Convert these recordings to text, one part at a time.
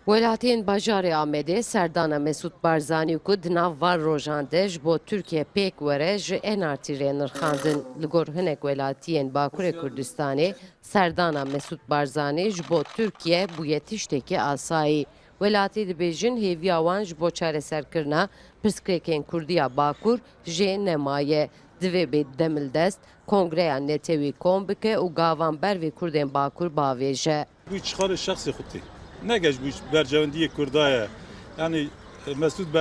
Welatên Bajarê Amedê serdana Mesûd Barzanî ku di nav var rojan de ji bo Tirkiye pêk were ji NRT re nirxandin. Li gor hinek welatiyên Bakurê Kurdistanê serdana Mesûd Barzanî ji bo Tirkiye bûye tiştekî asayî. Welatî dibêjin hêviya wan ji bo çareserkirina pirsgirêkên Kurdiya Bakur jê nemaye. Divê bê demildest Kongreya Netewî kom bike û gavan bervê Kurdên Bakur bavêje. Bu çıkarı şahsi xuti. Ne geç bu bercevendiye Kurdaya. Yani Mesûd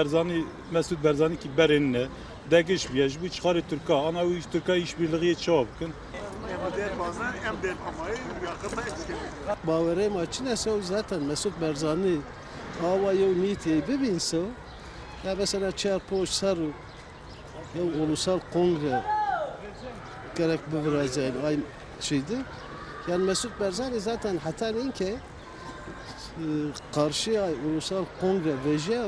Barzanî ki berinne degiş bir bu çıkarı Türka. Ana bu Türka işbirliği çabukun. باورê me çi nese û zaten Mesûd Barzanî ava yew nîtê bibînse ya mesela çarpoj ser yew ulusal kongre gerek biviraze ay şeydi. Yani Mesûd Barzanî zaten heta inke karşıya ulusal kongre veje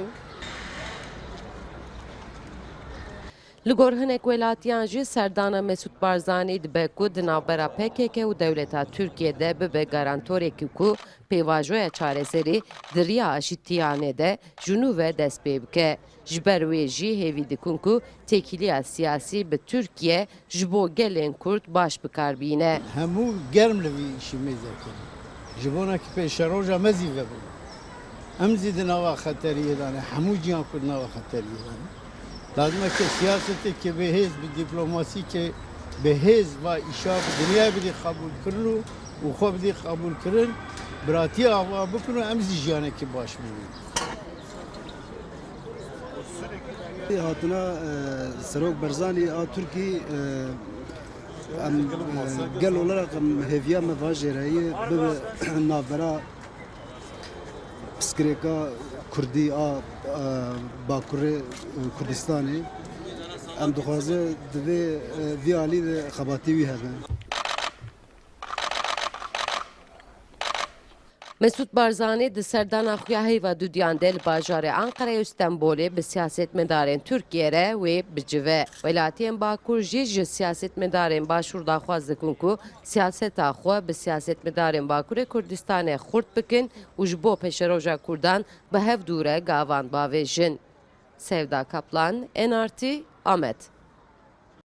Li gor hinek welatiyan jî serdana Mesûd Barzanî dibe ku di navbera PKK û dewleta Tirkiyeyê bibe garantorekî ku pêvajoya çareserî di riya aşîtiyanê de ji nû ve dest pê bike. Ji ber wê jî hêvî dikin ku têkiliya siyasî bi Tirkiye ji bo gelên Kurd baş bikarbîne. Hemû germ li vî îşî me dikin. Ji bonekî pêşeroja me zî vebû. Em zî di nava xeteriyê dane, hemû cihan Kurd nava xeteriyê dane. Lazım ki siyasetê ki bihêz bi diplomasî ki bihêz va îşa bi dinyayê bidî qebûl kirin û xwe bidî qebûl kirin, biratiya ava bikin û em zî jiyanekî baş bibînin. Hatina Serok Barzanî a Tirkî gel olarak hêviya me va jêreyê bibe navbera pirsgirêka Kurdî a Bakurê Kurdistanê em dixwaze divê vî alî de xebatî wî hebe. Mesûd Barzanî di serdana xuya heyva dudiyan de li bajarê Ankara'ya Stenbolê bi siyasetmedarên Tirkiye re wê bicive. Welatiyên Bakur jî ji siyasetmedarên başûr daxwaz dikin ku siyaseta xwe bi siyasetmedarên Bakurê Kurdistanê xurt bikin û ji bo peşeroja Kurdan bi hev dûre gavan bavêjin. Sevda Kaplan, NRT, Amed.